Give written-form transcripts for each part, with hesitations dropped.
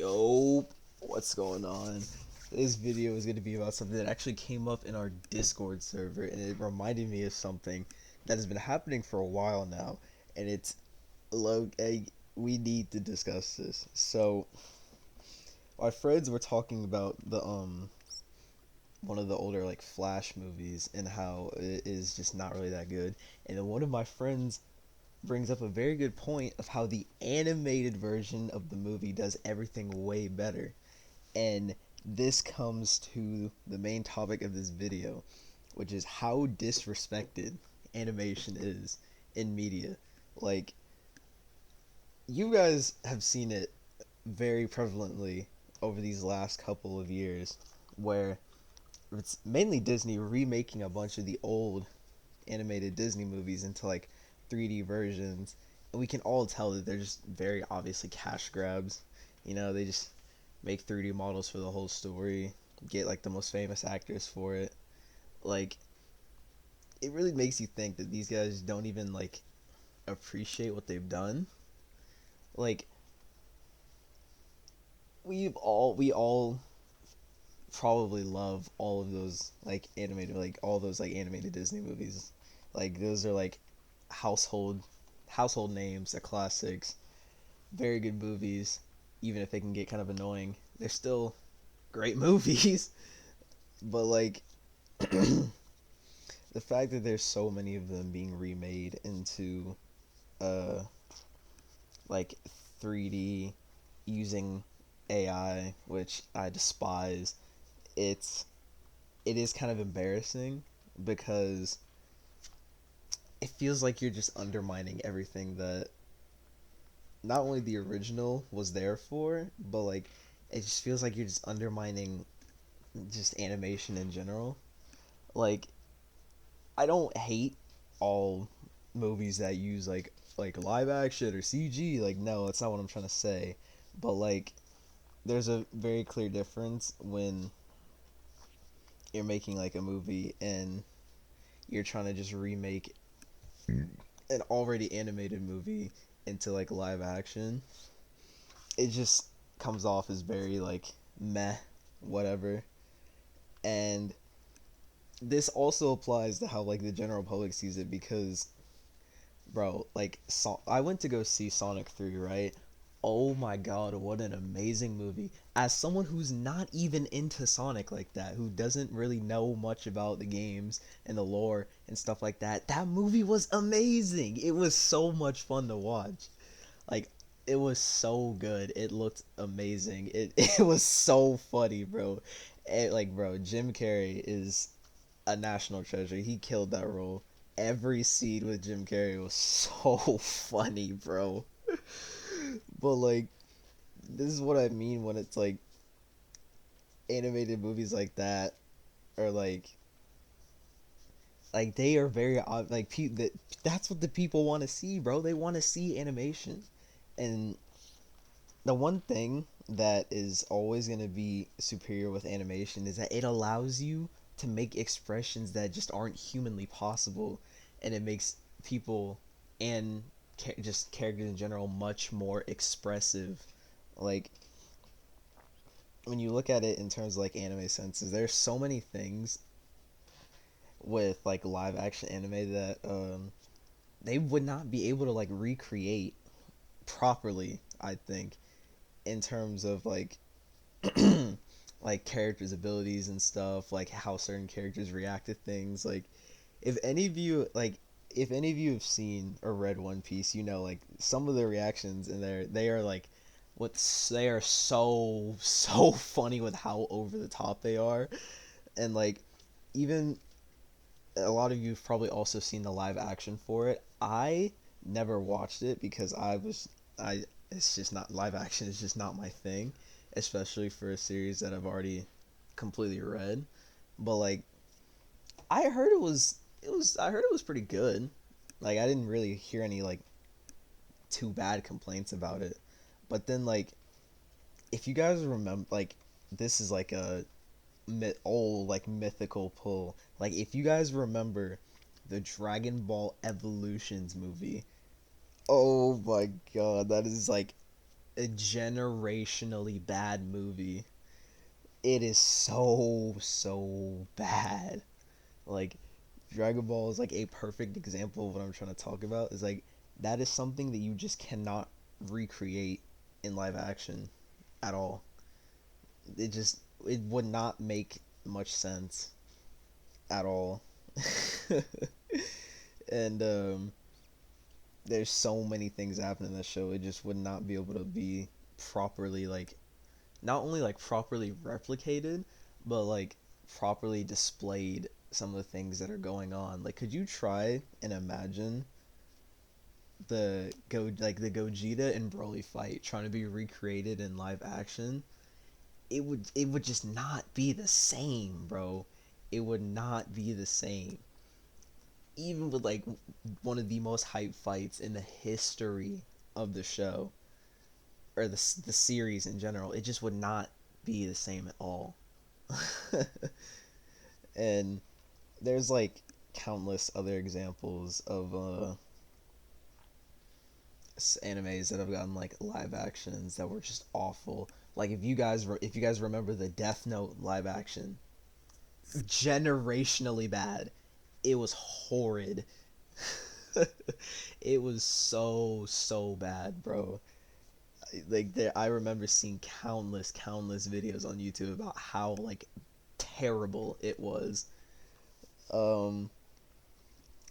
Yo, what's going on? This video is going to be about something that actually came up in our Discord server, and it reminded me of something that has been happening for a while now, and it's low. We need to discuss this. So, our friends were talking about the one of the older like Flash movies and how it is just not really that good, and then one of my friends brings up a very good point of how the animated version of the movie does everything way better. And this comes to the main topic of this video, which is how disrespected animation is in media. Like, you guys have seen it very prevalently over these last couple of years, where it's mainly Disney remaking a bunch of the old animated Disney movies into like 3D versions, and we can all tell that they're just very obviously cash grabs. They just make 3D models for the whole story, get like the most famous actors for it. Like, it really makes you think that these guys don't even like appreciate what they've done. Like, we all probably love all of those like animated like all those like animated Disney movies. Like, those are like household household names, they're classics, very good movies. Even if they can get kind of annoying, they're still great movies. But like, the fact that there's so many of them being remade into uh like 3D using AI, which I despise, it's it is kind of embarrassing because it feels like you're just undermining everything that not only the original was there for, but like it just feels like you're just undermining just animation in general. Like, I don't hate all movies that use like live action or CG. Like, no, that's not what I'm trying to say. But like, there's a very clear difference when you're making like a movie and you're trying to just remake an already animated movie into like live action. It just comes off as very like meh, whatever. And this also applies to how like the general public sees it because, bro, like, I went to go see Sonic 3, right? Oh my god, what an amazing movie. As someone who's not even into Sonic like that, who doesn't really know much about the games and the lore and stuff like that, that movie was amazing. It was so much fun to watch. Like, it was so good. It looked amazing. It was so funny, bro. Like, bro, Jim Carrey is a national treasure. He killed that role. Every scene with Jim Carrey was so funny, bro. But like, this is what I mean when it's like animated movies like that, or like they are very like that's what the people want to see, bro. They want to see animation. And the one thing that is always going to be superior with animation is that it allows you to make expressions that just aren't humanly possible, and it makes people and just characters in general much more expressive. Like, when you look at it in terms of like anime senses, there's so many things with like live action anime that they would not be able to like recreate properly, I think, in terms of like like characters' abilities and stuff, like how certain characters react to things. Like, if any of you like if any of you have seen or read One Piece, like some of the reactions in there, they are like they are so funny with how over the top they are. And like, even a lot of you've probably also seen the live action for it. I never watched it because I it's just not, live action is just not my thing, especially for a series that I've already completely read. But like, I heard it was pretty good. Like, I didn't really hear any like too bad complaints about it. But then like, if you guys remember, like, this is like a old like mythical pull. Like, if you guys remember the Dragon Ball Evolutions movie, oh my god, that is like a generationally bad movie. It is so bad. Like Dragon Ball is like a perfect example of what I'm trying to talk about. Is like that is something that you just cannot recreate in live action at all. It would not make much sense at all. And there's so many things happen in that show. It just would not be able to be properly like not only like properly replicated, but like properly displayed some of the things that are going on. Like, could you try and imagine the Gogeta and Broly fight trying to be recreated in live action? It would just not be the same, bro. It would not be the same. Even with like one of the most hyped fights in the history of the show or the series in general, it just would not be the same at all. And there's like countless other examples of animes that have gotten like live actions that were just awful. Like if you guys remember the Death Note live action, generationally bad. It was horrid. It was so bad, bro. Like there, I remember seeing countless videos on YouTube about how like terrible it was. Um,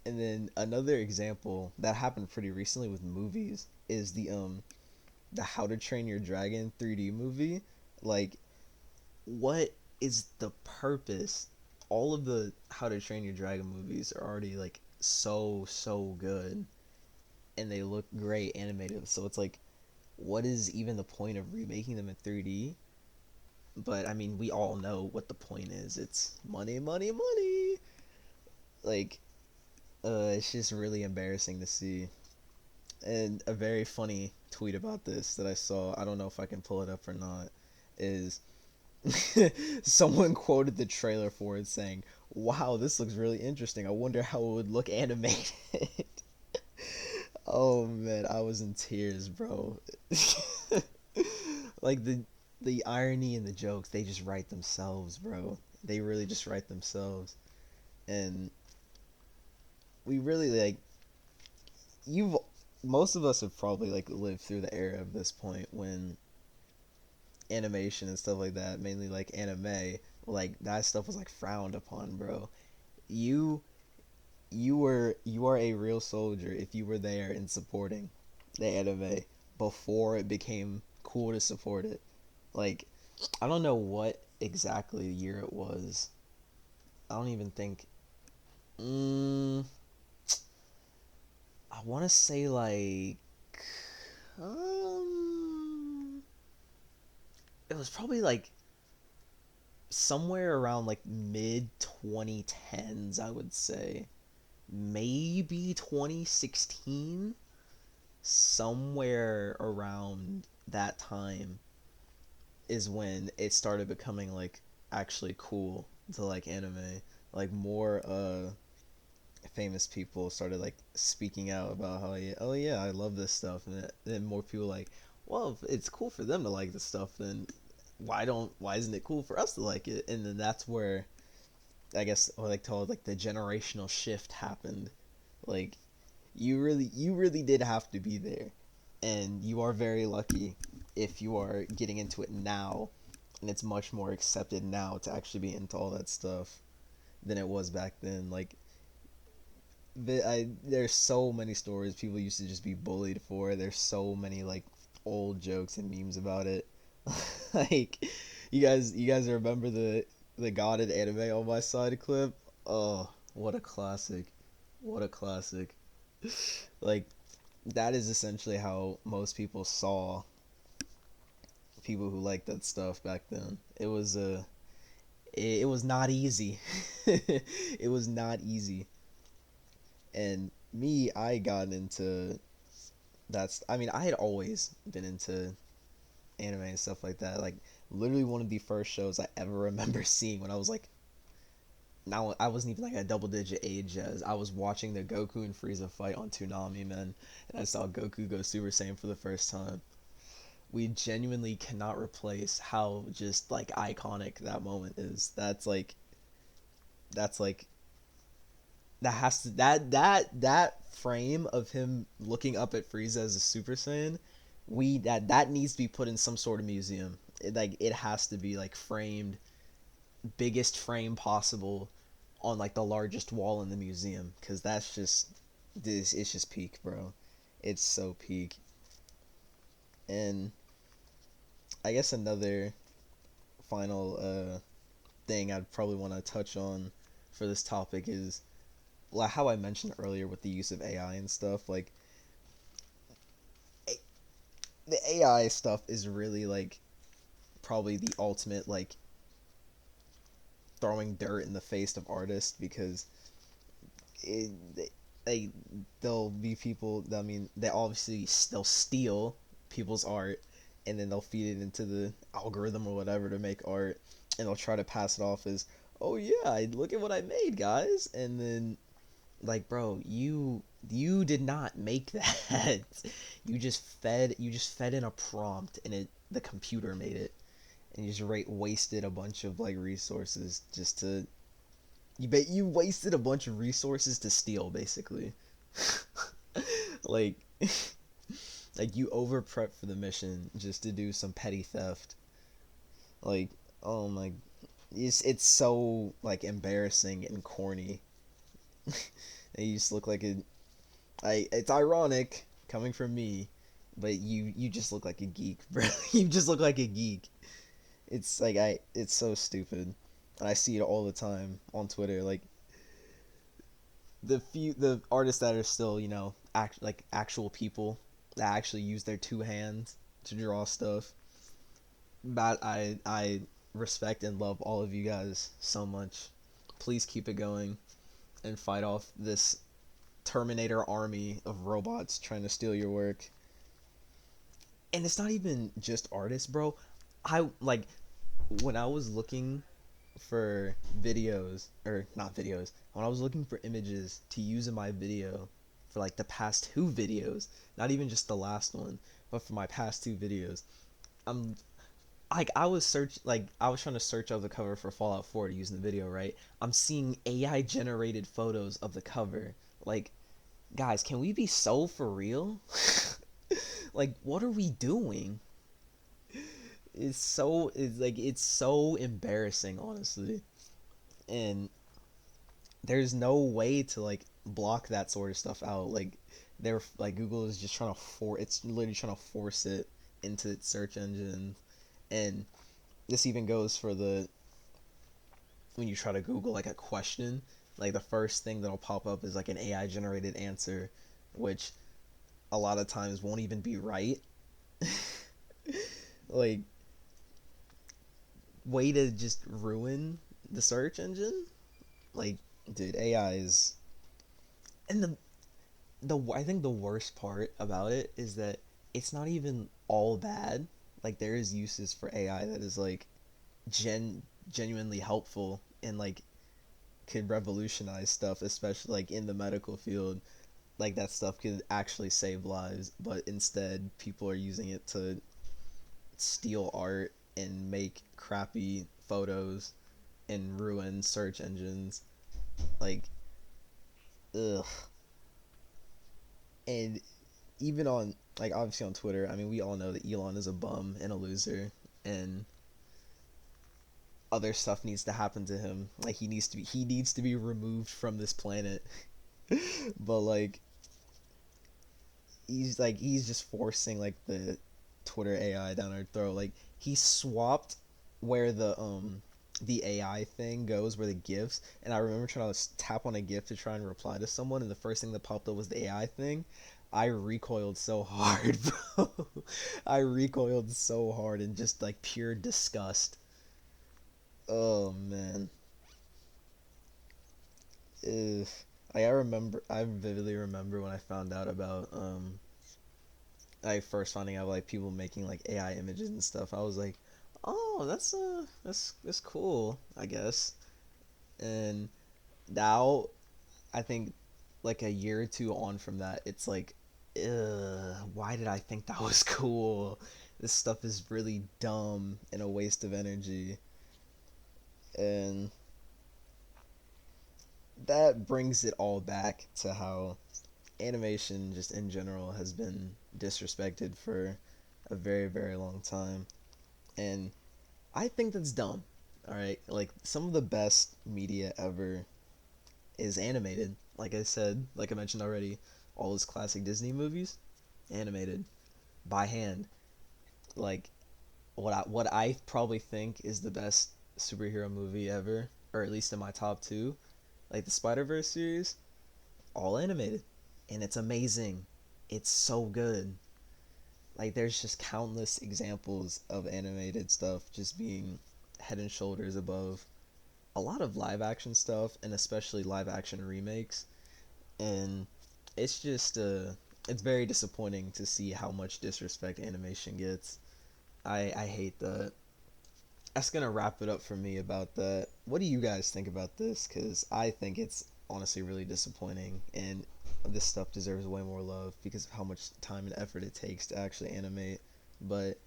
and then another example that happened pretty recently with movies is the How to Train Your Dragon 3D movie. Like, what is the purpose? All of the How to Train Your Dragon movies are already like so good, and they look great animated. So it's like, what is even the point of remaking them in 3D? But I mean, we all know what the point is. It's money. Like, it's just really embarrassing to see. And a very funny tweet about this that I saw, I don't know if I can pull it up or not, is someone quoted the trailer for it saying, "Wow, this looks really interesting. I wonder how it would look animated." Oh man, I was in tears, bro. Like the irony and the jokes, they just write themselves, bro. They really just write themselves. And we really like you've most of us have probably like lived through the era of this point when animation and stuff like that, mainly like anime, like that stuff was like frowned upon, bro. You you are a real soldier if you were there and supporting the anime before it became cool to support it. Like I don't know what exactly year it was. I don't even think. Mm, I want to say like um, it was probably like somewhere around like mid 2010s, I would say. Maybe 2016, somewhere around that time is when it started becoming like actually cool to like anime. Like more famous people started like speaking out about how yeah, oh yeah, I love this stuff, and then more people like, well, if it's cool for them to like this stuff, then why isn't it cool for us to like it? And then that's where I guess or like told like the generational shift happened. Like you really did have to be there, and you are very lucky if you are getting into it now, and it's much more accepted now to actually be into all that stuff than it was back then. Like there's so many stories people used to just be bullied for. There's so many like old jokes and memes about it. Like you guys remember the godded anime on my side clip? Oh, what a classic. What a classic. Like that is essentially how most people saw people who liked that stuff back then. It was not easy. It was not easy. And me, I got into that's I mean, I had always been into anime and stuff like that. Like literally one of the first shows I ever remember seeing when I was like now I wasn't even like a double digit age as I was watching the Goku and Frieza fight on Toonami, man, and I saw Goku go Super Saiyan for the first time. we genuinely cannot replace how just like iconic that moment is. That's like that has to that frame of him looking up at Frieza as a Super Saiyan, we that needs to be put in some sort of museum. It has to be like framed, biggest frame possible, on like the largest wall in the museum, because that's just this. It's just peak, bro. It's so peak. And I guess another final thing I'd probably want to touch on for this topic is like how I mentioned earlier with the use of AI and stuff. Like the AI stuff is really like probably the ultimate like throwing dirt in the face of artists, because it, they there'll be people that, I mean, they obviously they'll steal people's art, and then they'll feed it into the algorithm or whatever to make art, and they'll try to pass it off as, oh yeah, look at what I made, guys. And then like, bro, you did not make that. You just fed in a prompt, and it the computer made it, and you just wasted a bunch of like resources just to you wasted a bunch of resources to steal, basically. like like you over prep for the mission just to do some petty theft. Like, oh my, it's so like embarrassing and corny. And you just look like a it's ironic coming from me, but you just look like a geek, bro. You just look like a geek. It's so stupid. And I see it all the time on Twitter. Like the artists that are still, like actual people that actually use their two hands to draw stuff. But I respect and love all of you guys so much. Please keep it going and fight off this Terminator army of robots trying to steal your work. And it's not even just artists, bro. I like when I was looking for videos, or not videos, when I was looking for images to use in my video for like the past two videos, not even just the last one, but for my past two videos, I'm I was trying to search out the cover for Fallout 4 to use in the video, right? I'm seeing AI generated photos of the cover. Like, guys, can we be so for real? Like, what are we doing? It's so embarrassing, honestly. And there's no way to like block that sort of stuff out. Like, they're like, Google is just trying to it's literally trying to force it into its search engine. And this even goes for the when you try to Google like a question, like the first thing that'll pop up is like an AI generated answer, which a lot of times won't even be right. Like, way to just ruin the search engine. Like, dude, AI is, and the I think the worst part about it is that it's not even all bad. Like, there is uses for AI that is like genuinely helpful, and like could revolutionize stuff, especially like in the medical field. Like, that stuff could actually save lives, but instead people are using it to steal art and make crappy photos and ruin search engines. Like, ugh. And even on, like, obviously on Twitter, I mean, we all know that Elon is a bum and a loser, and other stuff needs to happen to him. Like, he needs to be removed from this planet. But like, he's just forcing like the Twitter AI down our throat. Like, he swapped where the AI thing goes, where the gifs, and I remember trying to tap on a gif to try and reply to someone, and the first thing that popped up was the AI thing. I recoiled so hard, bro. I recoiled so hard in just like pure disgust. Oh man. Ugh. I vividly remember when I found out about I first finding out like people making like AI images and stuff. I was like, oh, that's cool, I guess. And now I think like a year or two on from that, it's like, ugh, why did I think that was cool? this stuff is really dumb and a waste of energy. And that brings it all back to how animation just in general has been disrespected for a very, very long time. And I think that's dumb. All right, like some of the best media ever is animated. Like I said, like I mentioned already, all those classic Disney movies animated by hand. Like what I probably think is the best superhero movie ever, or at least in my top 2, like the Spider-Verse series, all animated. And it's amazing. It's so good. Like there's just countless examples of animated stuff just being head and shoulders above a lot of live action stuff, and especially live action remakes. And it's just it's very disappointing to see how much disrespect animation gets. I hate that. That's gonna wrap it up for me about that. What do you guys think about this? Because I think it's honestly really disappointing, and this stuff deserves way more love because of how much time and effort it takes to actually animate. But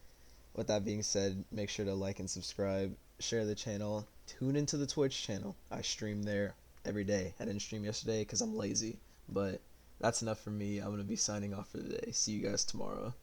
with that being said, make sure to like and subscribe, share the channel, tune into the Twitch channel. I stream there every day. I didn't stream yesterday because I'm lazy, but that's enough for me. I'm gonna be signing off for the day. See you guys tomorrow.